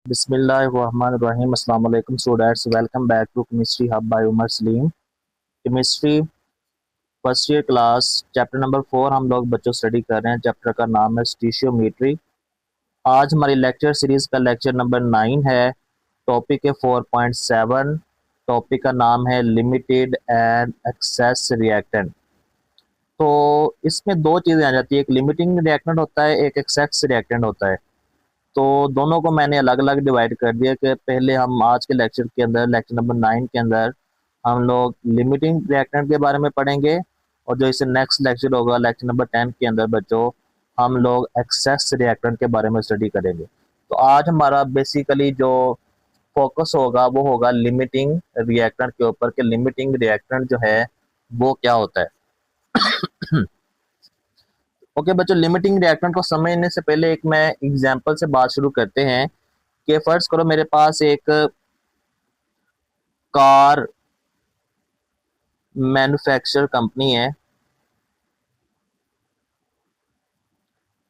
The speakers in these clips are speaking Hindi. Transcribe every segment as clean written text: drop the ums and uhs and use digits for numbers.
बिस्मिल्लाहिर्रहमानिर्रहीम। अस्सलाम वालेकुम students, welcome back to chemistry hub by Umar Saleem. Chemistry first year class chapter number 4 हम लोग बच्चों स्टडी कर रहे हैं। चैप्टर का नाम है स्टीशियोमेट्री। आज हमारी लेक्चर सीरीज का लेक्चर नंबर 9 है। टॉपिक है 4.7। टॉपिक का नाम है लिमिटेड एंड एक्सेस रिएक्टेंट। तो इसमें दो चीज़ें आ जाती है, एक लिमिटिंग रिएक्टेंट होता है, एक एक्सेस रिएक्टेंट होता है। तो दोनों को मैंने अलग अलग डिवाइड कर दिया कि पहले हम आज के लेक्चर के अंदर लेक्चर नंबर 9 के अंदर हम लोग लिमिटिंग रिएक्टेंट के बारे में पढ़ेंगे, और जो इसे नेक्स्ट लेक्चर होगा लेक्चर नंबर 10 के अंदर बच्चों हम लोग एक्सेस रिएक्टेंट के बारे में स्टडी करेंगे। तो आज हमारा बेसिकली जो फोकस होगा वो होगा लिमिटिंग रिएक्टेंट के ऊपर कि लिमिटिंग रिएक्टेंट जो है वो क्या होता है। ओके बच्चों, लिमिटिंग रिएक्टेंट को समझने से पहले एक मैं एग्जांपल से बात शुरू करते हैं कि फर्ज करो मेरे पास एक कार मैन्युफैक्चर कंपनी है,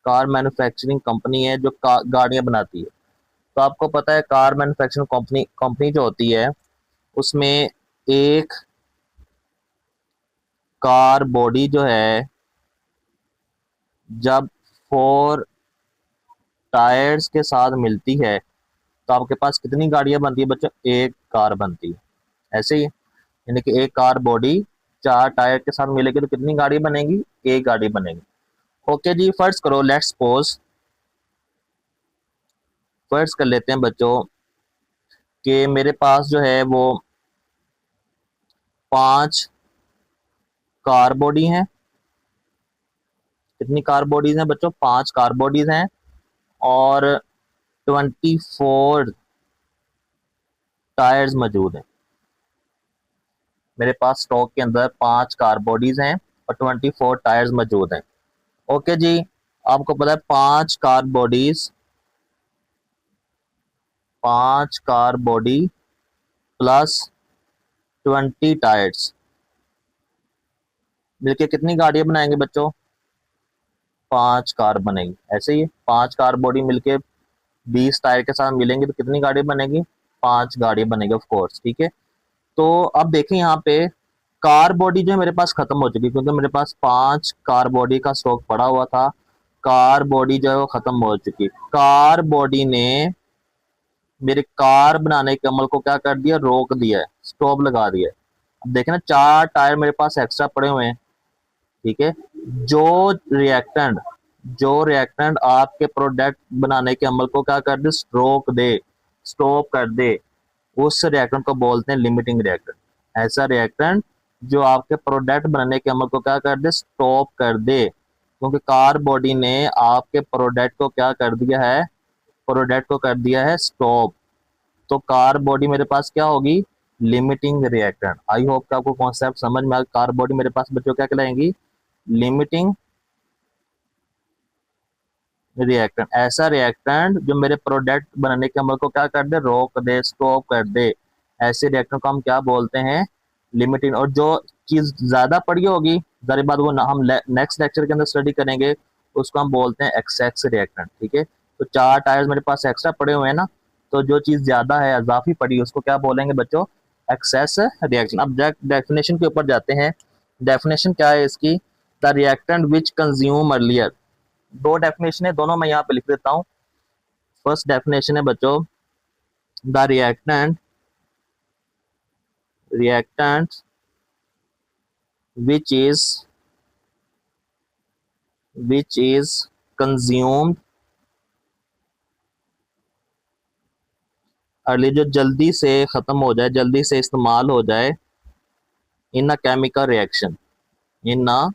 कार मैन्युफैक्चरिंग कंपनी है जो गाड़ियां बनाती है। तो आपको पता है कार मैन्युफैक्चरिंग कंपनी कंपनी जो होती है उसमें एक कार बॉडी जो है जब 4 टायर्स के साथ मिलती है तो आपके पास कितनी गाड़ियां बनती है बच्चों? एक कार बनती है। ऐसे ही यानी कि एक कार बॉडी 4 टायर के साथ मिलेगी तो कितनी गाड़ी बनेगी? एक गाड़ी बनेगी। ओके जी, फर्स्ट करो, लेट्स सपोज फर्स्ट कर लेते हैं बच्चों कि मेरे पास जो है वो 5 कार बॉडी हैं। कितनी कार बॉडीज हैं बच्चों? 5 कार बॉडीज हैं और 24 टायर्स मौजूद हैं। मेरे पास स्टॉक के अंदर 5 कार बॉडीज हैं और 24 टायर्स मौजूद हैं। ओके जी, आपको पता है 5 कार बॉडी प्लस 20 टायर्स मिलके कितनी गाड़ियां बनाएंगे बच्चों? 5 कार बनेगी। ऐसे ही 5 कार बॉडी मिलके 20 टायर के साथ मिलेंगे तो कितनी गाड़ी बनेगी? 5 गाड़ी बनेगी ऑफ कोर्स। ठीक है, तो अब देखें यहाँ पे कार बॉडी जो है मेरे पास खत्म हो चुकी है क्योंकि मेरे पास 5 कार बॉडी का स्टॉक पड़ा हुआ था। कार बॉडी जो है वो खत्म हो चुकी है। कार बॉडी ने मेरे कार बनाने के अमल को क्या कर दिया? रोक दिया है, स्टॉप लगा दिया है। अब देखें ना, 4 टायर मेरे पास एक्स्ट्रा पड़े हुए हैं। ठीक है, जो रिएक्टेंट जो रिएक्टेंट आपके प्रोडक्ट बनाने के अमल को क्या कर दे? रोक दे, स्टॉप कर दे, उस रिएक्टेंट को बोलते हैं लिमिटिंग रिएक्टेंट। ऐसा रिएक्टेंट जो आपके प्रोडक्ट बनाने के अमल को क्या कर दे? स्टॉप कर दे, क्योंकि कार बॉडी ने आपके प्रोडक्ट को क्या कर दिया है? प्रोडक्ट को कर दिया है स्टॉप। तो कार बॉडी मेरे पास क्या होगी? Limiting reactant. आई होप कि आपको कॉन्सेप्ट समझ में आ। कार बॉडी मेरे पास बच्चों क्या कहलाएंगी? Limiting reactant. ऐसा रिएक्टेंट जो मेरे प्रोडक्ट बनाने के अमल को क्या कर दे? रोक दे, स्टॉप कर दे। ऐसे रिएक्टेंट को हम क्या बोलते हैं? लिमिटिंग। और जो चीज ज्यादा पड़ी होगी जारी बात वो हम नेक्स्ट लेक्चर के अंदर स्टडी करेंगे, उसको हम बोलते हैं एक्सेस रिएक्टेंट। ठीक है, तो 4 टायर्स मेरे पास एक्स्ट्रा पड़े हुए हैं ना, तो जो चीज ज्यादा है अजाफी पड़ी उसको क्या बोलेंगे बच्चों? Access reaction. अब डेफिनेशन के ऊपर जाते हैं। डेफिनेशन क्या है इसकी? The reactant which consume earlier. दो डेफिनेशन है, दोनों मैं यहाँ पे लिख देता हूँ। फर्स्ट डेफिनेशन है बच्चों, the reactant which is consumed early, जो जल्दी से खत्म हो जाए, जल्दी से इस्तेमाल हो जाए, in a chemical reaction, in a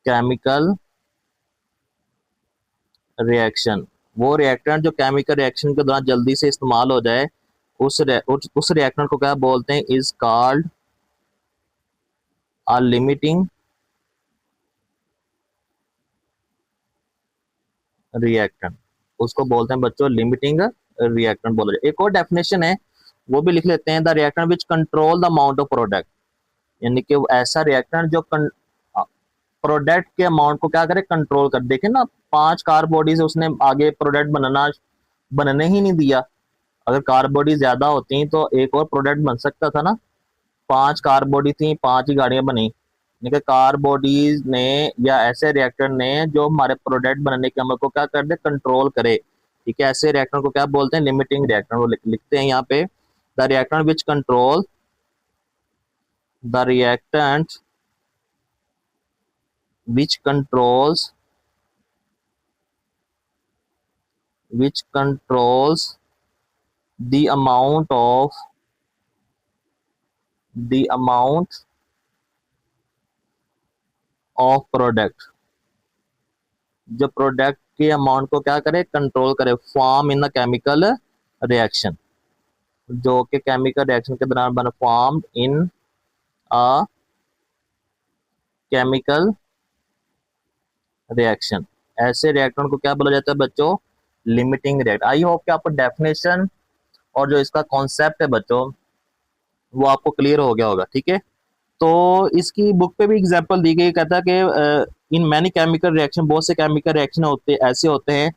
chemical reaction. वो रिएक्टेंट जो केमिकल रिएक्शन के दौरान जल्दी से इस्तेमाल हो जाए, उस रिएक्टेंट को क्या बोलते हैं? Is called a limiting reactant. उसको बोलते हैं बच्चों लिमिटिंग रिएक्टेंट बोला जाए। एक और डेफिनेशन है वो भी लिख लेते हैं, the reactant which control the amount of product. यानी कि वो ऐसा रिएक्टेंट जो प्रोडक्ट के अमाउंट को क्या करे? कंट्रोल कर। देखे ना, 5 कार बॉडीज उसने आगे प्रोडक्ट बनाना बनने ही नहीं दिया। अगर कार बॉडी ज्यादा होती तो एक और प्रोडक्ट बन सकता था ना। 5 कार बॉडी थी, 5 ही गाड़ियां बनी। लेकिन कार बॉडीज ने या ऐसे रिएक्टर ने जो हमारे प्रोडक्ट बनने के अमल को क्या कर दे, कंट्रोल करे। ठीक है, ऐसे रिएक्टर को क्या बोलते हैं, लिमिटिंग रिएक्टर। वो लिखते हैं यहाँ पे, the reactor which control the reactant which controls which controls the amount of product, जो प्रोडक्ट के अमाउंट को क्या करे, कंट्रोल करे। Form in the chemical reaction, जो कि केमिकल रिएक्शन के दौरान बन formed in a chemical reaction. ऐसे रिएक्टर को क्या बोला जाता है बच्चों, लिमिटिंग रिएक्टर। आई होप कि आपको डेफिनेशन और जो इसका कॉन्सेप्ट है बच्चों वो आपको क्लियर हो गया होगा। ठीक है, तो इसकी बुक पे भी एग्जांपल दी गई, कहता है कि इन मैनी केमिकल रिएक्शन, बहुत से केमिकल रिएक्शन होते ऐसे होते हैं,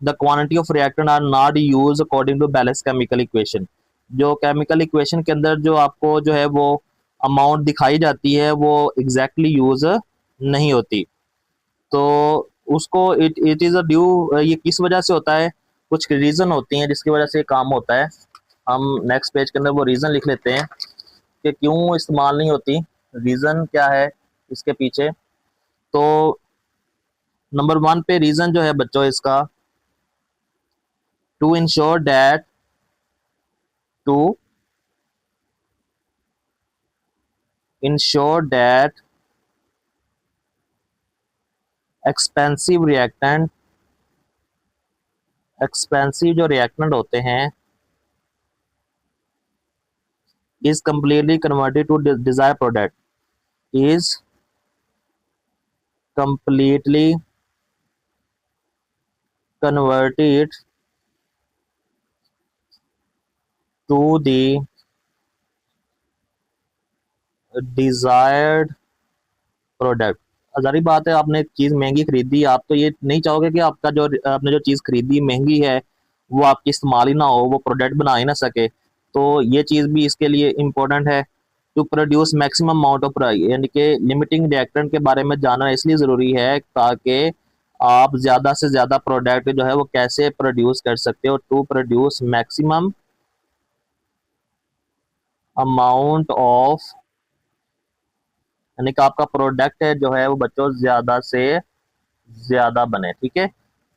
the quantity of reactant are not use according to balance chemical equation. जो केमिकल इक्वेशन के अंदर जो आपको जो है वो अमाउंट दिखाई जाती है वो एग्जैक्टली यूज नहीं होती। तो उसको it it is a due, ये किस वजह से होता है, कुछ रीजन होती हैं जिसकी वजह से काम होता है। हम नेक्स्ट पेज के अंदर वो रीजन लिख लेते हैं कि क्यों इस्तेमाल नहीं होती, रीजन क्या है इसके पीछे। तो नंबर 1 पे रीजन जो है बच्चों इसका, to ensure that to ensure that expensive reactant, expensive जो रिएक्टेंट होते हैं is completely converted to desire product, is completely converted to the desired product. जारी बात है, आपने चीज महंगी खरीदी, आप तो ये नहीं चाहोगे कि आपका जो आपने जो चीज खरीदी महंगी है वो आपकी इस्तेमाल ही ना हो, वो प्रोडक्ट बना ही ना सके। तो ये चीज भी इसके लिए इम्पोर्टेंट है। To produce maximum amount of, यानी कि लिमिटिंग रिएक्टेंट के बारे में जानना इसलिए जरूरी है ताकि आप ज्यादा से ज्यादा प्रोडक्ट जो है वो कैसे प्रोड्यूस कर सकते हो। To produce maximum amount of, यानी कि आपका प्रोडक्ट है जो है वो बच्चों ज्यादा से ज्यादा बने। ठीक है,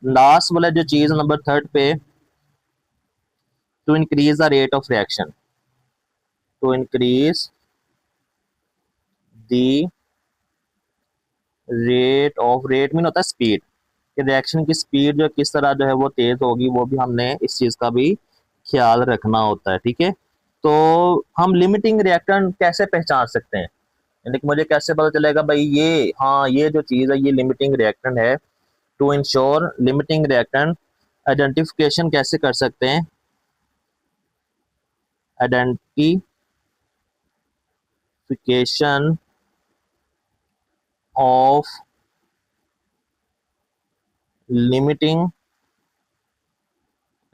लास्ट वाला जो चीज नंबर 3 पे, to increase the rate of reaction, to increase the rate of, rate mean होता है स्पीड, कि रिएक्शन की स्पीड जो किस तरह जो है वो तेज होगी, वो भी हमने इस चीज का भी ख्याल रखना होता है। ठीक है, तो हम लिमिटिंग रिएक्टेंट कैसे पहचान सकते हैं, यानी कि मुझे कैसे पता चलेगा भाई ये, हाँ ये जो चीज है ये लिमिटिंग रिएक्टेंट है। To ensure limiting reactant, identification कैसे कर सकते हैं, identification of limiting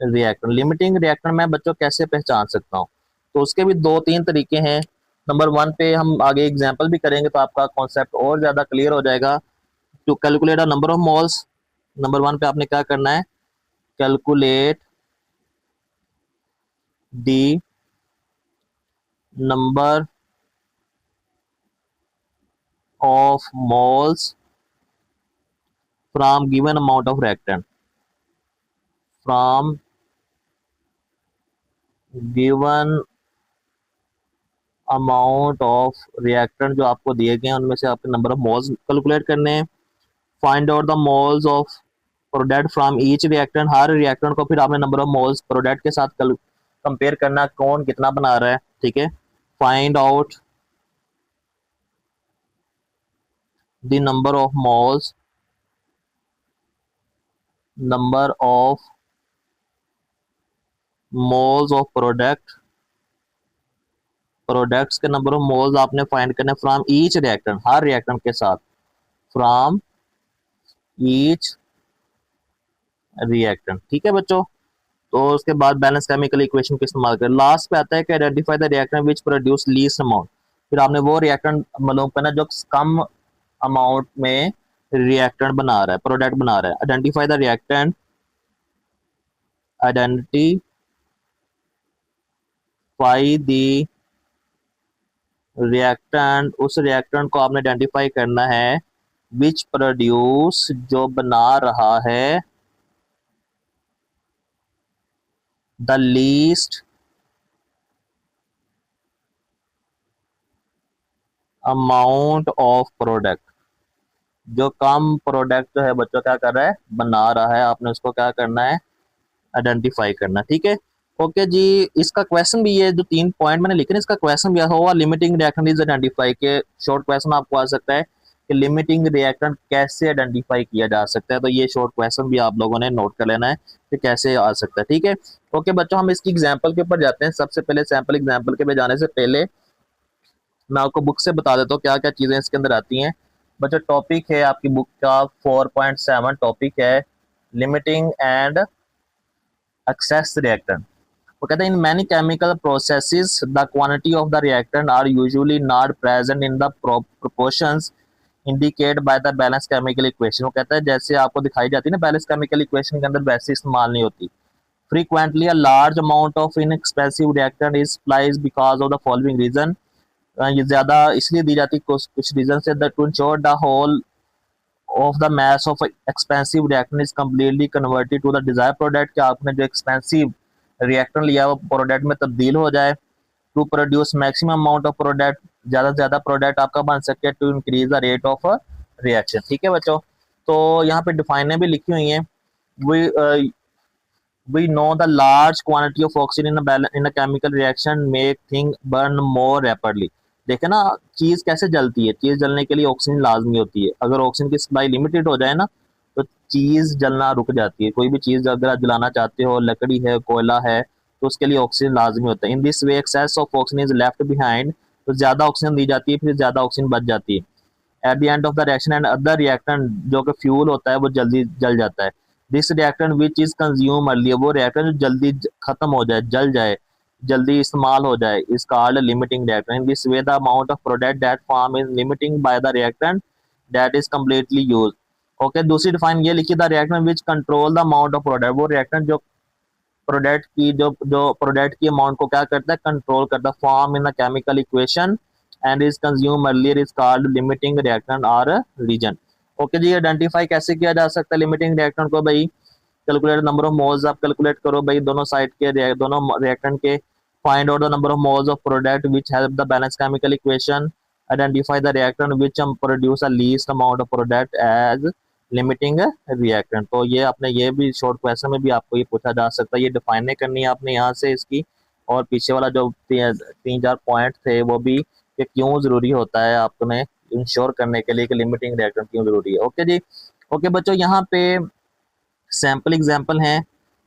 reactant. Limiting reactant मैं बच्चों कैसे पहचान सकता हूँ, तो उसके भी 2-3 तरीके हैं। नंबर 1 पे हम आगे एग्जांपल भी करेंगे तो आपका कॉन्सेप्ट और ज्यादा क्लियर हो जाएगा। To calculate a number of moles, number 1 पे आपने क्या करना है, calculate the number of moles from given amount of reactant, from given amount of reactant जो आपको दिए गए हैं उनमें से आपके नंबर ऑफ मोल्स कैलकुलेट करने हैं। Find out the moles of product from each reactant, her reactant को फिर आपने नंबर ऑफ मोल्स प्रोडक्ट के साथ कंपेयर करना, कौन कितना बना रहा है। ठीक है, find out the number of moles of products के नंबर ऑफ मोल्स आपने फाइंड करने from each reactant, her reactant के साथ, फ्रॉम ईच रिएक्टेंट। ठीक है बच्चों, तो उसके बाद बैलेंस केमिकल इक्वेशन का इस्तेमाल करें। लास्ट पे आता है कि identify the reactant which produce least amount. फिर आपने वो रिएक्टेंट मालूम करना जो कम अमाउंट में रिएक्टेंट बना रहा है, प्रोडक्ट बना रहा है। Identify the reactant, identify the reactant, उस रिएक्टेंट को आपने आइडेंटिफाई करना है विच प्रोड्यूस, जो बना रहा है, the least amount of product, जो कम प्रोडक्ट जो है बच्चों क्या कर रहा है, बना रहा है। आपने उसको क्या करना है, आइडेंटिफाई करना। ठीक है, ओके जी। इसका क्वेश्चन भी ये जो 3 पॉइंट मैंने लिखे ना, इसका क्वेश्चन भी होगा लिमिटिंग रिएक्टेंट इज आइडेंटिफाई के। शॉर्ट क्वेश्चन आपको आ सकता है कि लिमिटिंग रिएक्टेंट कैसे आइडेंटिफाई किया जा सकता है। तो ये शॉर्ट क्वेश्चन भी आप लोगों ने नोट कर लेना है कि कैसे आ सकता है। ठीक है, ओके बच्चों, हम इसकी एग्जाम्पल के ऊपर जाते हैं। सबसे पहले सैंपल एग्जाम्पल के पे जाने से पहले मैं आपको बुक से बता देता हूँ क्या क्या चीजें इसके अंदर आती हैं। बच्चों टॉपिक है आपकी बुक का 4.7, टॉपिक है लिमिटिंग एंड एक्सेस रिएक्टेंट। वो कहते हैं in many chemical processes the quantity of the reactant are usually not present in the proportions indicate by the balance chemical equation. वो कहता है जैसे आपको दिखाई जाती है ना बैलेंस केमिकल इक्वेशन के अंदर, वैसे इस्तेमाल नहीं होती। Frequently a large amount of inexpensive reactant is supplies because of the following reason. ये ज्यादा इसलिए दी जाती है कुछ रीजन से, that to ensure the whole of the mass of expensive reactant is completely converted to the desired product, कि आपने जो एक्सपेंसिव रिएक्टेंट लिया वो प्रोडक्ट में तब्दील हो जाए। To produce maximum amount of product, ज्यादा से ज्यादा प्रोडक्ट आपका बन सके। To increase the rate of reaction. ठीक है बच्चों, तो यहाँ पे डिफाइने भी लिखी हुई हैं। We we know the large quantity of oxygen in a chemical reaction make thing burn more rapidly। देखे ना चीज कैसे जलती है, चीज जलने के लिए ऑक्सीजन लाजमी होती है। अगर ऑक्सीजन की सप्लाई लिमिटेड हो जाए ना तो चीज जलना रुक जाती है। कोई भी चीज अगर आप जलाना चाहते हो, लकड़ी है, कोयला है, तो उसके लिए ऑक्सीजन लाजमी होता है। In this way excess of oxygen is left behind, तो ज्यादा ऑक्सीजन दी जाती है, फिर ज्यादा ऑक्सीजन बच जाती है। At the end of the reaction and other reactant, जो कि फ्यूल होता है वो जल्दी जल जाता है। This reactant which is consume early, वो रिएक्टेंट जो जल्दी खत्म हो जाए, जल जाए, जल्दी इस्तेमाल हो जाए, is called limiting reactant. In this way the amount of product that form is limiting by the reactant that is completely use. Okay, दूसरी डिफाइन ये लिखी, the reactant which control the amount of product, वो रिएक्टेंट जो प्रोडक्ट की अमाउंट को क्या करता है, कंट्रोल करता है। Form in the chemical equation and is consume earlier is called limiting reactant और रीजन। ओके जी, आइडेंटिफाई कैसे किया जा सकता है लिमिटिंग रिएक्टेंट को? भाई कैलकुलेट नंबर ऑफ मोल्स, आप कैलकुलेट करो भाई दोनों साइड के, दोनों रिएक्टेंट के। Find out the number of moles of product which help the balance chemical equation. Identify the reactant which produce a least amount of product as limiting reactant. तो ये आपने ये भी शॉर्ट क्वेश्चन में भी आपको ये पूछा जा सकता है, ये डिफाइन करनी है आपने यहाँ से इसकी। और पीछे वाला जो 3-4 पॉइंट थे वो भी कि क्यों जरूरी होता है आपने इंश्योर करने के लिए कि लिमिटिंग रिएक्टेंट क्यों जरूरी है। ओके जी, ओके बच्चों, यहाँ पे सैम्पल एग्जाम्पल हैं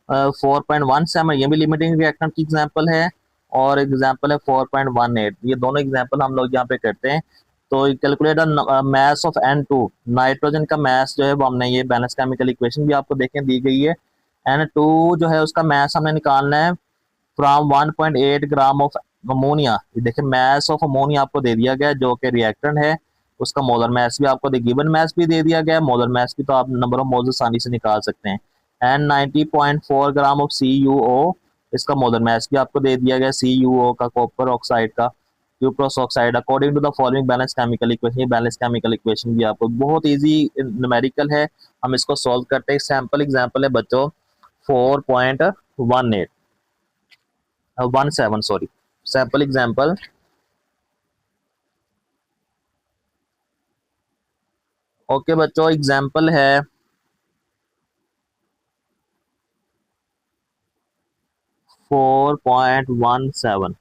4.17, ये भी लिमिटिंग रिएक्टेंट की एग्जाम्पल है। और एग्जाम्पल है 4.18, ये दोनों एग्जाम्पल हम लोग यहाँ पे करते हैं। तो calculate mess of N2, nitrogen का मैस जो है वो हमने ये बैलेंस केमिकल इक्वेशन भी आपको देखें दी गई है। N2 जो है उसका मैस हमने निकालना है फ्रॉम 1.8 ग्राम ऑफ अमोनिया। देखिए मैस ऑफ अमोनिया आपको दे दिया गया जो कि रिएक्टेंट है, उसका मोलर मैस भी आपको गिवन मैस भी दे दिया गया है, मोलर मैस भी तो आप नंबर ऑफ मोल्स आसानी से निकाल सकते हैं। एंड 90.4 ग्राम ऑफ CuO, इसका मोलर मैस भी आपको दे दिया गया CuO का, कॉपर ऑक्साइड का, cuprous oxide. According to the following balance chemical equation, ये बैलेंस केमिकल इक्वेशन भी आपको बहुत इजी न्यूमेरिकल है, हम इसको सॉल्व करते हैं। सैम्पल एग्जाम्पल है बच्चों 4.17 सॉरी, सैम्पल एग्जाम्पल। ओके बच्चों, एग्जाम्पल है 4.17।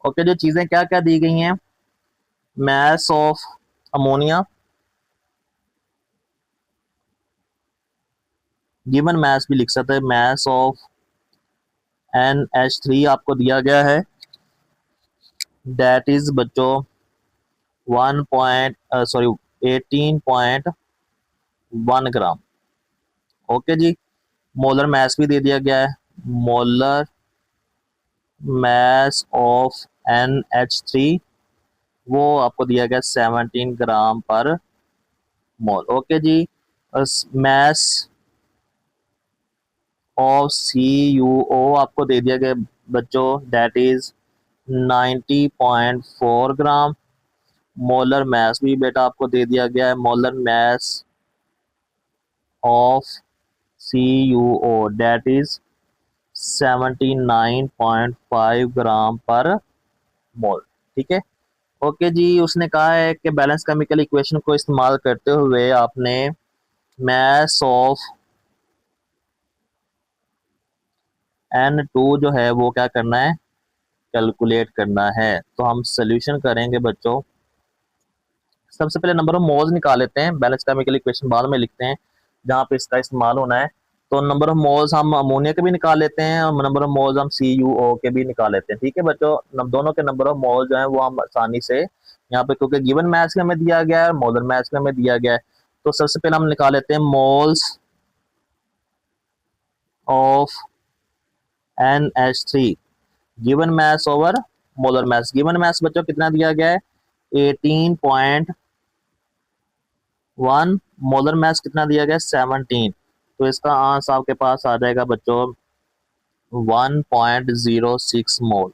ओके, जो चीजें क्या क्या दी गई हैं, mass of ammonia, given mass भी लिख सकते हैं, मैस ऑफ NH3 आपको दिया गया है, दैट इज बच्चों 18.1 ग्राम। ओके जी, मोलर मैस भी दे दिया गया है मोलर मैस ऑफ NH3, वो आपको दिया गया 17 ग्राम पर मोल। ओके जी। मैस ऑफ CuO आपको दे दिया गया बच्चों, that is 90.4 gram. Molar mass भी बेटा आपको दे दिया गया है, molar mass of CuO that is 79.5 gram per mole. ठीक है। ओके जी। उसने कहा है कि बैलेंस केमिकल इक्वेशन को इस्तेमाल करते हुए आपने मैस ऑफ N2 जो है वो क्या करना है, कैलकुलेट करना है। तो हम सोल्यूशन करेंगे बच्चों। सबसे पहले नंबर ऑफ मोल्स निकाल लेते हैं, बैलेंस केमिकल इक्वेशन बाद में लिखते हैं जहाँ पे इसका इस्तेमाल होना है। तो नंबर ऑफ मोल्स हम अमोनिया के भी निकाल लेते हैं और नंबर ऑफ मोल्स हम CuO के भी निकाल लेते हैं। ठीक है बच्चों, दोनों के नंबर ऑफ मोल्स जो है वो हम आसानी से यहाँ पे, क्योंकि गिवन मैथ्स में हमें दिया गया है, मोलर मैथ्स में हमें दिया गया है, तो सबसे पहले हम निकाल लेते हैं moles of NH3 given maths over molar maths. Given maths बच्चों कितना दिया गया है, 18.1। मोलर मैथ्स कितना दिया गया है, 17। तो इसका आंसर आपके पास आ जाएगा बच्चों 1.06 मोल,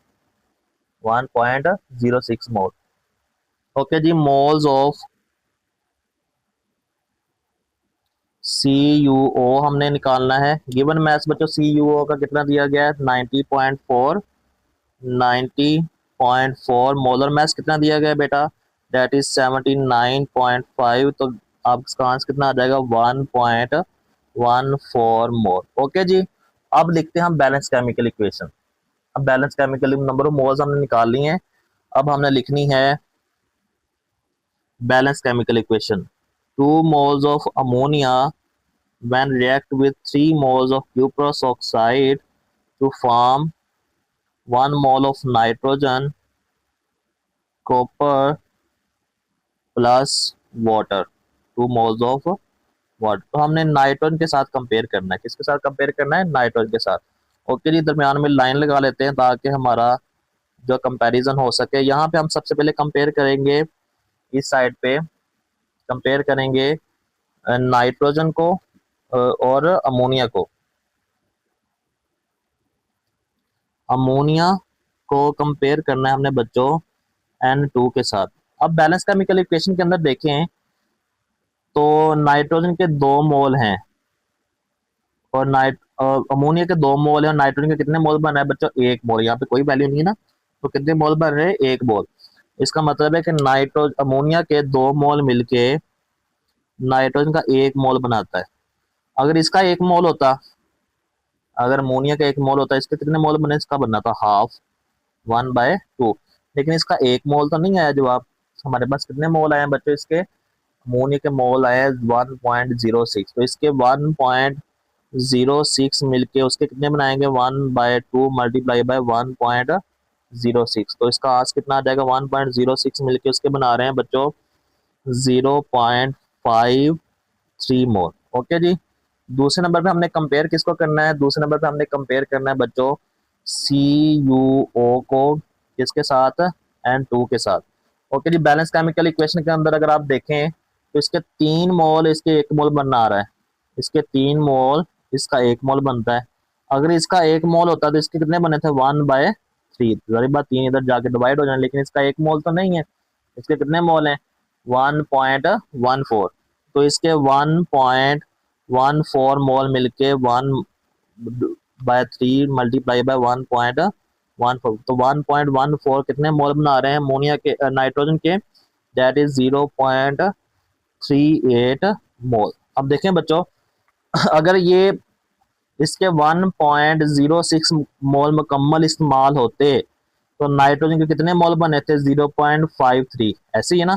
1.06 मोल। ओके जी। मोल्स ऑफ CuO हमने निकालना है। गिवन मैथ्स बच्चों CuO का कितना दिया गया है, 90.4। 90.4 मोलर मैथ्स कितना दिया गया है बेटा, दैट इज 79.5। तो आप इसका आंसर कितना आ जाएगा, 1.14 मोल। ओके जी। अब लिखते हैं हम बैलेंस केमिकल इक्वेशन। अब balance chemical number of moles हमने निकाल ली हैं, अब हमने लिखनी है balance chemical equation. 2 moles of ammonia when react with 3 moles of cuprous oxide to form 1 mole of nitrogen, copper plus water, 2 moles of water. तो हमने नाइट्रोजन के साथ कंपेयर करना है, किसके साथ कंपेयर करना है, नाइट्रोजन के साथ। ओके जी। दरमियान में लाइन लगा लेते हैं ताकि हमारा जो कंपैरिजन हो सके। यहाँ पे हम सबसे पहले कंपेयर करेंगे, इस साइड पे कंपेयर करेंगे नाइट्रोजन को और अमोनिया को। अमोनिया को कंपेयर करना है हमने बच्चों N2 के साथ। अब बैलेंस केमिकल इक्वेशन के अंदर देखें तो नाइट्रोजन के 2 मोल हैं और अमोनिया के 2 मोल हैं और नाइट्रोजन के कितने मोल बन रहे हैं बच्चों, 1 मोल। यहाँ पे कोई वैल्यू नहीं है ना, तो कितने मोल बन रहे हैं, 1 मोल। इसका मतलब है कि अमोनिया के 2 मोल मिलके नाइट्रोजन का 1 मोल बनाता है। अगर इसका 1 मोल होता, अगर अमोनिया का 1 मोल होता, इसके कितने मोल बने, इसका बनना था हाफ, 1/2। लेकिन इसका 1 मोल तो नहीं आया जवाब। हमारे पास कितने मोल आए हैं बच्चों, इसके अमोनिया के मोल आए 1.06। तो इसके 1.06 मिलके उसके कितने बनाएंगे, 1/2 मल्टीप्लाई बाय 1.06। तो इसका आंसर कितना आ जाएगा, 1.06 मिलके उसके बना रहे हैं बच्चों 0.53 मोल। ओके जी। दूसरे नंबर पे हमने कंपेयर किसको करना है, दूसरे नंबर पे हमने कंपेयर करना है बच्चों CuO को किसके साथ, N2 के साथ। ओके जी। बैलेंस केमिकल इक्वेशन के अंदर अगर आप देखें तो इसके 3 मोल, इसके 1 मोल बनना आ रहा है, इसके 3 मोल, इसका 1 मोल बनता है। अगर इसका 1 मोल होता तो इसके कितने बने थे, 1/3। जरी बात 3 इधर जाके डिवाइड हो जाए, लेकिन इसका 1 मोल तो नहीं है। इसके कितने मोल हैं, 1.14। तो इसके 1.14 मोल मिलके 1/3 मल्टीप्लाई बाय 1.14। तो 1.14 कितने मोल बना रहे हैं अमोनिया के, नाइट्रोजन के, दैट इज 0.38 मोल। अब देखें बच्चों, अगर ये इसके 1.06 मोल मुकम्मल इस्तेमाल होते तो नाइट्रोजन के कितने मोल बने थे, 0.53। ऐसे ही है ना,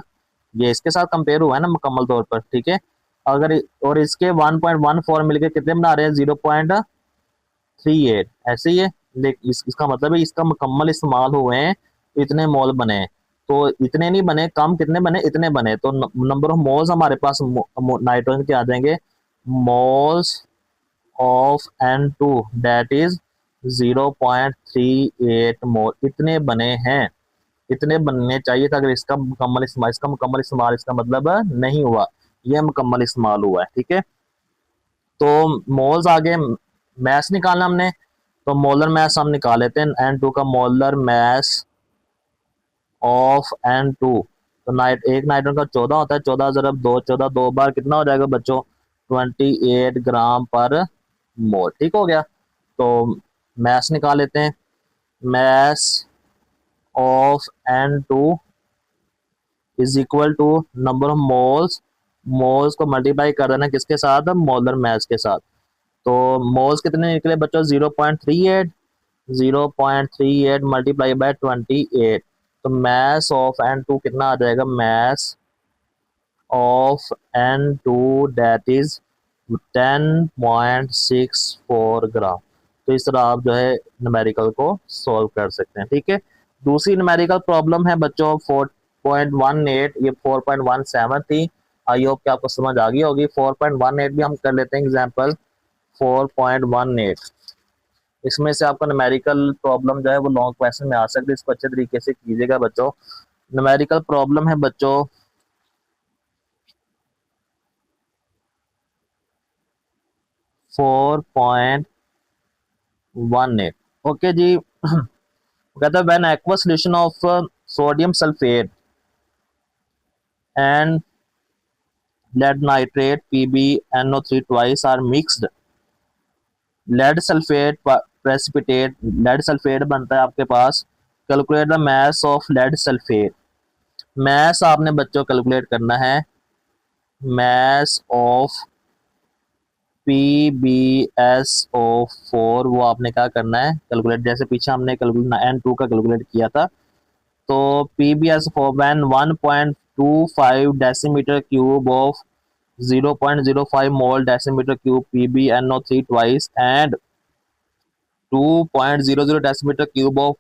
ये इसके साथ कंपेयर हुआ है ना मुकम्मल तौर पर। ठीक है। अगर और इसके 1.14 मिलकर कितने बना रहे हैं, 0.38। ऐसे ही है। लेकिन इसका मतलब है इसका मुकम्मल इस्तेमाल हुए हैं तो इतने मोल बने हैं। तो इतने नहीं बने, कम कितने बने, इतने बने। तो नंबर ऑफ मोल्स हमारे पास नाइट्रोजन के आ जाएंगे, moles of N2 that is 0.38 मोल इतने बने हैं, इतने बनने चाहिए था। अगर इसका मुकम्मल इस्तेमाल, इसका मुकम्मल इस्तेमाल इसका मतलब नहीं हुआ, यह मुकम्मल इस्तेमाल हुआ है। ठीक है, तो मोल्स आगे मैस निकालना हमने, तो मोलर मैस हम निकाल लेते हैं। N2 का मोलर मैस ऑफ N2, तो एक नाइट्रोजन का 14 होता है, 14 ज़रब 2, 14 दो बार कितना हो जाएगा बच्चों, 28 ग्राम पर मोल। ठीक हो गया, तो मैस निकाल लेते हैं। Mass of N2 is equal to number of moles, moles को मल्टीप्लाई कर देना किसके साथ, मोलर मैस के साथ। तो मोल्स कितने निकले बच्चों, 0.38, 0.38 मल्टीप्लाई बाय 28, तो मैस ऑफ N2 कितना आ जाएगा, mess of N2 that is 10.64 ग्राम। तो इस तरह आप जो है न्यूमेरिकल को सॉल्व कर सकते हैं। ठीक है, दूसरी न्यूमेरिकल प्रॉब्लम है बच्चों 4.18, ये 4.17 थी। आई होप कि आपको समझ आ गई होगी। 4.18 भी हम कर लेते हैं एग्जाम्पल। 4.18 इसमें से आपका न्यूमेरिकल प्रॉब्लम जो है वो लॉन्ग क्वेश्चन में आ सकती है, इसको अच्छे तरीके से कीजिएगा बच्चों। न्यूमेरिकल प्रॉब्लम है बच्चों 4.18। ओके जी, कहता है when aqua solution of sodium sulphate and lead nitrate PbNO3 twice are mixed, lead sulfate precipitate, lead sulfate बनता है आपके पास। Calculate the mass of lead sulfate, mass आपने बच्चों कैलकुलेट करना है, mass of PbSO4 वो आपने क्या करना है कैलकुलेट, जैसे पीछे हमने कैलकुलेट N2 का कैलकुलेट किया था। तो PbSO4 when 1.25 decimetre cube of 0.05 mole decimeter cube PbNO3 twice and 2.00 decimeter cube of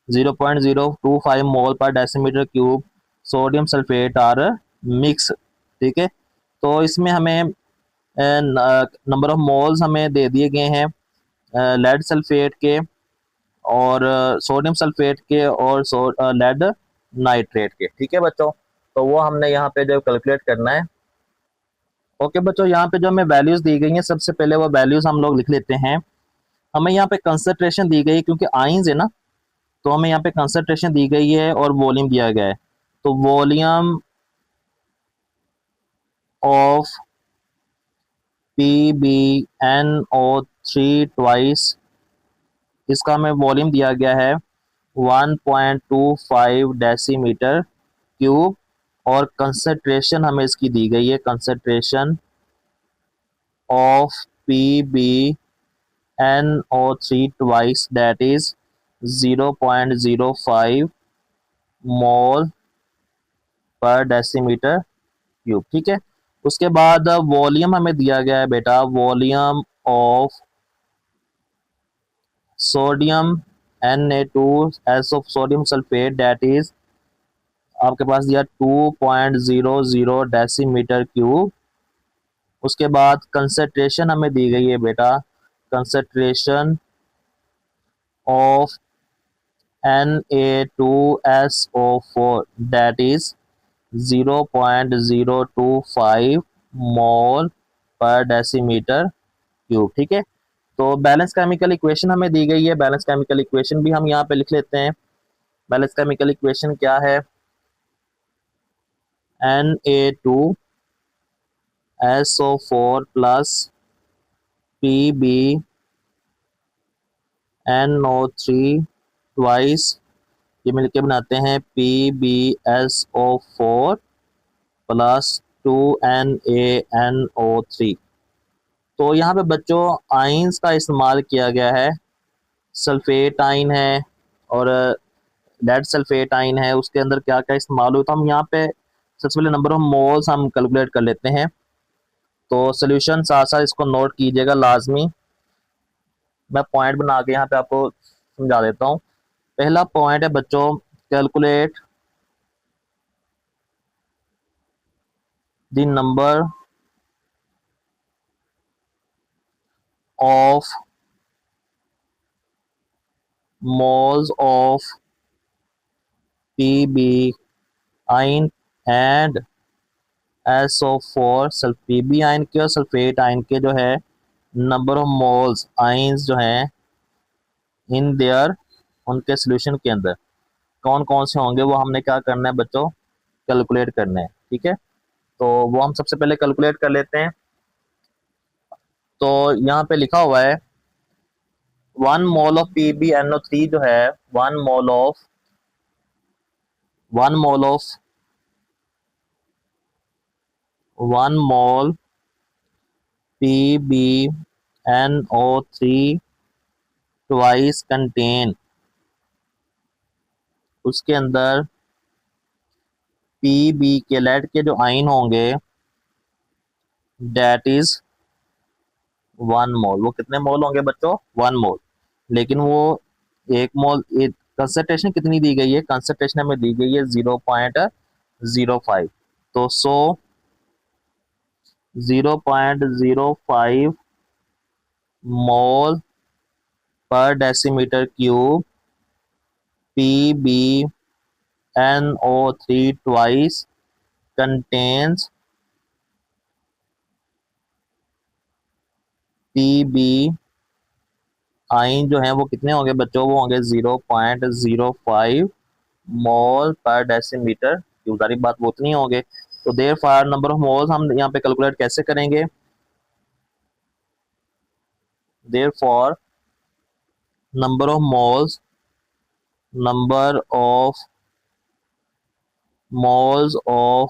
0.025 mole per decimeter cube sodium sulphate are mix. ठीक है, तो इसमें हमें नंबर ऑफ मोल्स हमें दे दिए गए हैं लेड सल्फेट के और सोडियम सल्फेट के और लेड नाइट्रेट के। ठीक है बच्चों, तो वो हमने यहाँ पे जो कैलकुलेट करना है। ओके बच्चों, यहाँ पे जो हमें वैल्यूज दी गई हैं, सबसे पहले वो वैल्यूज हम लोग लिख लेते हैं। हमें यहाँ पे कंसंट्रेशन दी गई है क्योंकि आइंस है ना, तो हमें यहाँ पे कंसंट्रेशन दी गई है और वॉल्यूम दिया गया है। तो वॉल्यूम ऑफ PbNO3 ट्वाइस, इसका हमें वॉल्यूम दिया गया है 1.25 डेसीमीटर क्यूब, और कंसंट्रेशन हमें इसकी दी गई है, concentration of PbNO3 twice that is 0.05 मोल पर डेसीमीटर क्यूब। ठीक है, उसके बाद वॉल्यूम हमें दिया गया है बेटा, volume of sodium Na2 of sodium sulphate that is आपके पास दिया 2.00 डेसीमीटर क्यूब। उसके बाद कंसंट्रेशन हमें दी गई है बेटा, concentration of Na2SO4 that is 0.025 मोल पर डेसीमीटर क्यूब। ठीक है, तो बैलेंस केमिकल इक्वेशन हमें दी गई है, बैलेंस केमिकल इक्वेशन भी हम यहाँ पे लिख लेते हैं। बैलेंस केमिकल इक्वेशन क्या है, Na2SO4 प्लस PbNO3 ट्वाइस, ये मिलके बनाते हैं PbSO4 प्लस 2NaNO3। तो यहाँ पे बच्चों आइंस का इस्तेमाल किया गया है, सल्फेट आइन है और लेड सल्फेट आइन है, उसके अंदर क्या क्या इस्तेमाल हुआ। तो हम यहाँ पे सबसे पहले नंबर ऑफ मोल्स हम कैलकुलेट कर लेते हैं। तो सोल्यूशन साथ साथ इसको नोट कीजिएगा लाजमी, मैं पॉइंट बना के यहाँ पे आपको समझा देता हूँ। पहला पॉइंट है बच्चों, calculate the number of moles of PB ion and SO4 PB ion के और सल्फेट आयन के जो है नंबर ऑफ मोल्स आयन्स जो हैं इन देयर उनके सोल्यूशन के अंदर कौन कौन से होंगे, वो हमने क्या करना है बच्चों, कैलकुलेट करना है। ठीक है, तो वो हम सबसे पहले कैलकुलेट कर लेते हैं। तो यहाँ पे लिखा हुआ है 1 मोल ऑफ PbNO3 जो है 1 मोल PbNO3 ट्वाइस कंटेन, उसके अंदर PB के लेड के जो आयन होंगे डेट इज 1 मोल। वो कितने मोल होंगे बच्चों, 1 मोल। लेकिन वो 1 मोल कंसंट्रेशन कितनी दी गई है, कंसंट्रेशन हमें दी गई है 0.05। तो 0.05 मोल पर decimetre cube PbNO3 twice contains PB ion जो है वो कितने होंगे बच्चों, वो होंगे 0.05 मोल पर डेसीमीटर क्यूब। सारी बात वो उतनी होंगे। तो therefore number of moles हम यहाँ पे कैलकुलेट कैसे करेंगे, therefore number of moles of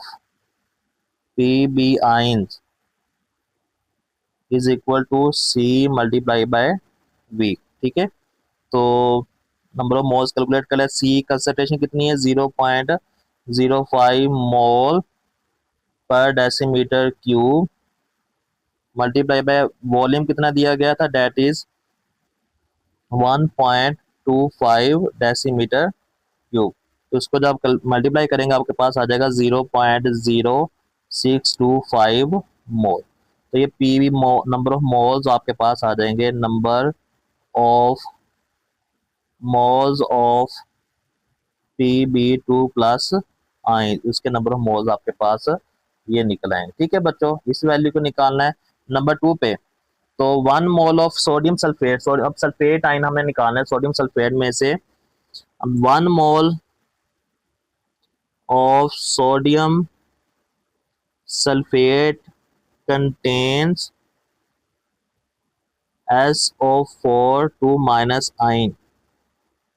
PB ions is equal to C multiply by V। ठीक है, तो नंबर ऑफ मोल्स कैलकुलेट कर ले। C कंसंट्रेशन कितनी है 0.05 मोल पर decimetre cube multiply by volume कितना दिया गया था, डेट इज 1.25 डेसीमीटर क्यूब। तो इसको जब मल्टीप्लाई करेंगे आपके पास आ जाएगा 0.0625 मोल। तो ये पीवी नंबर ऑफ मोल्स आपके पास आ जाएंगे, number of moles of PB2 plus ion, उसके नंबर ऑफ मोल्स आपके पास ये निकल आएंगे। ठीक है बच्चों, इस वैल्यू को निकालना है नंबर 2 पे। तो 1 मोल ऑफ सोडियम सल्फेट, अब सल्फेट आयन हमें निकालना है सोडियम सल्फेट में से। 1 mole of sodium sulphate contains SO4 2 minus ion,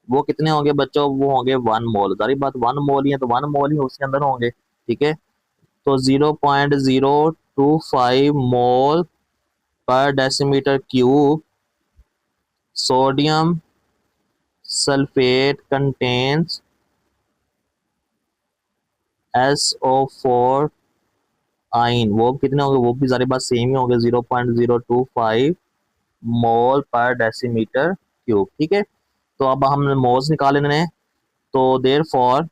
वो कितने होंगे बच्चों, वो होंगे 1 मोल। सारी बात 1 मोल ही है तो 1 मोल ही उसके अंदर होंगे। ठीक है, तो 0.025 मोल पर decimetre cube sodium sulphate contains SO4 ion, वो कितने होंगे, वो भी सारी बात सेम ही होंगे 0.025 मोल पर डेसीमीटर क्यूब। ठीक है, तो अब हमने मोल्स निकाले हैं। तो देयर फॉर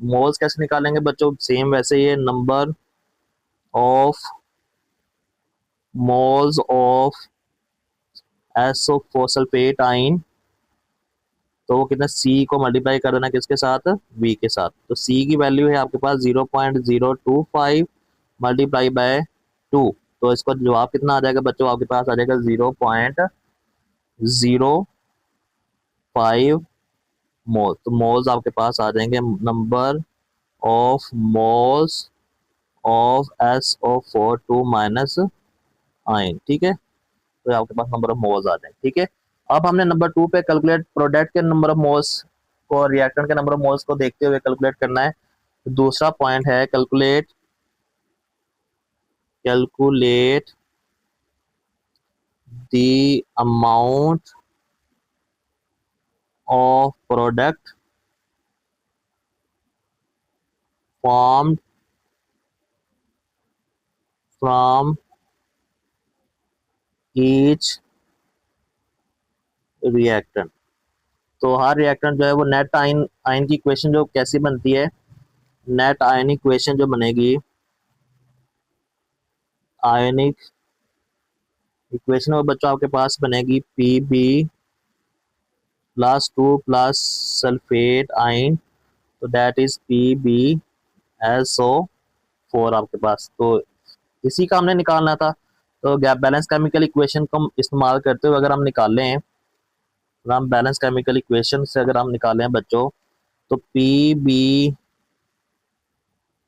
मोल्स कैसे निकालेंगे बच्चों, सेम वैसे ही है, number of moles of SO4 sulphate ion, तो वो कितना C को मल्टीप्लाई कर देना किसके साथ, V के साथ। तो C की वैल्यू है आपके पास 0.025 मल्टीप्लाई बाय 2। तो इसका जवाब कितना आ जाएगा बच्चों, आपके पास आ जाएगा 0.05 मोल। तो मोल्स आपके पास आ जाएंगे number of moles of SO4 2 minus ion. ठीक है, तो आपके पास नंबर ऑफ मोल्स आ जाएंगे। ठीक है, अब हमने नंबर 2 पे कैलकुलेट प्रोडक्ट के नंबर ऑफ मोल्स को रिएक्टेंट के नंबर ऑफ मोल्स को देखते हुए कैलकुलेट करना है। दूसरा पॉइंट है calculate the amount of product formed from each reactant. तो हर रिएक्टेंट जो है वो नेट आयन आयन की इक्वेशन जो कैसी बनती है, नेट आयन इक्वेशन जो बनेगी, आयनिक इक्वेशन में बच्चों आपके पास बनेगी Pb प्लस 2 प्लस सल्फेट आइन, तो दैट इज PbSO4 आपके पास। तो इसी का हमने निकालना था। तो गैप बैलेंस केमिकल इक्वेशन को हम इस्तेमाल करते हुए अगर हम निकालें, अगर हम बैलेंस केमिकल इक्वेशन से अगर हम निकालें बच्चों, तो Pb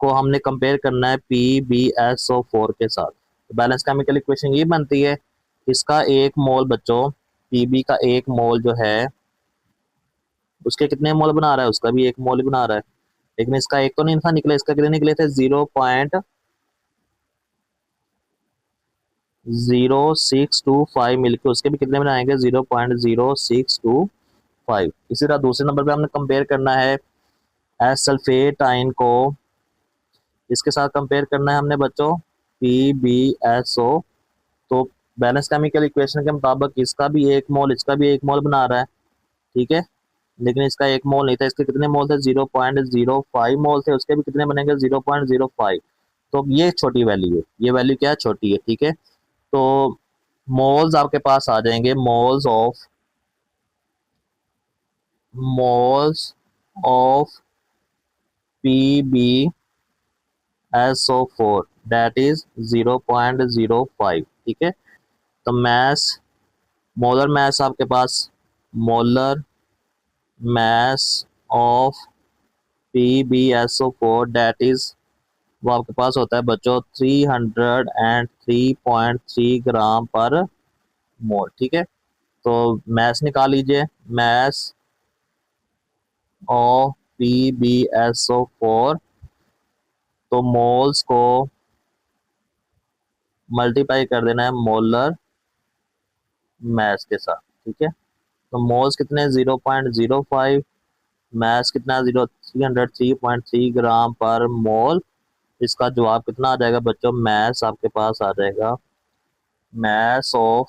को हमने कंपेयर करना है PbSO4 के साथ। तो बैलेंस केमिकल इक्वेशन ये बनती है, इसका एक मोल बच्चों, Pb का एक मोल जो है उसके कितने मोल बना रहा है, उसका भी एक मोल बना रहा है। लेकिन इसका एक तो नहीं था निकला, इसका कितने निकले थे 0.0625 मिलके उसके भी कितने बनाएंगे 0.0625। इसी तरह दूसरे नंबर पे हमने कंपेयर करना है एस सल्फेट आयन को, इसके साथ कंपेयर करना है हमने बच्चों PbSO। तो बैलेंस केमिकल इक्वेशन के मुताबिक इसका भी एक मोल इसका भी एक मोल बना रहा है, ठीक है। लेकिन इसका एक मोल नहीं था, इसके कितने मोल थे 0.05 मोल थे, उसके भी कितने बनेंगे 0.05। तो ये छोटी वैल्यू है, ये वैल्यू क्या है, छोटी है, ठीक है। तो मोल्स आपके पास आ जाएंगे, moles of PbSO4 that is 0.05, ठीक है। तो मोलर मैस आपके पास, molar mass of PbSO4 that is, वो आपके पास होता है बच्चों 303.3 ग्राम पर मोल, ठीक है। तो मैस निकाल लीजिए, मैस ऑफ PbSO4, तो मोल्स को मल्टीप्लाई कर देना है मोलर मैस के साथ, ठीक है। तो मोल्स कितने 0.05, मैस कितना 303.3 ग्राम पर मोल। इसका जवाब कितना आ जाएगा बच्चों, मैस आपके पास आ जाएगा, mess of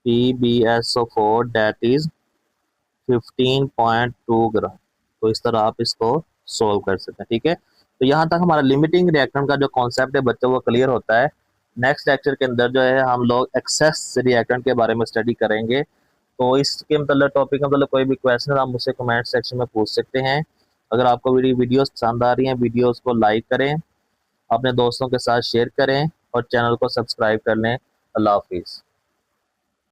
PbSO4 that is 15.2 ग्राम। तो इस तरह आप इसको सोल्व कर सकते हैं, ठीक है। तो यहाँ तक हमारा लिमिटिंग रिएक्टेंट का जो कॉन्सेप्ट है बच्चों वो क्लियर होता है। नेक्स्ट लेक्चर के अंदर जो है हम लोग एक्सेस रिएक्टेंट के बारे में स्टडी करेंगे। तो इसके मतलब टॉपिक मतलब कोई भी क्वेश्चन आप मुझसे कमेंट सेक्शन में पूछ सकते हैं। अगर आपको मेरी वीडियोस पसंद आ रही हैं, वीडियोस को लाइक करें, अपने दोस्तों के साथ शेयर करें और चैनल को सब्सक्राइब कर लें। अल्लाह हाफिज़।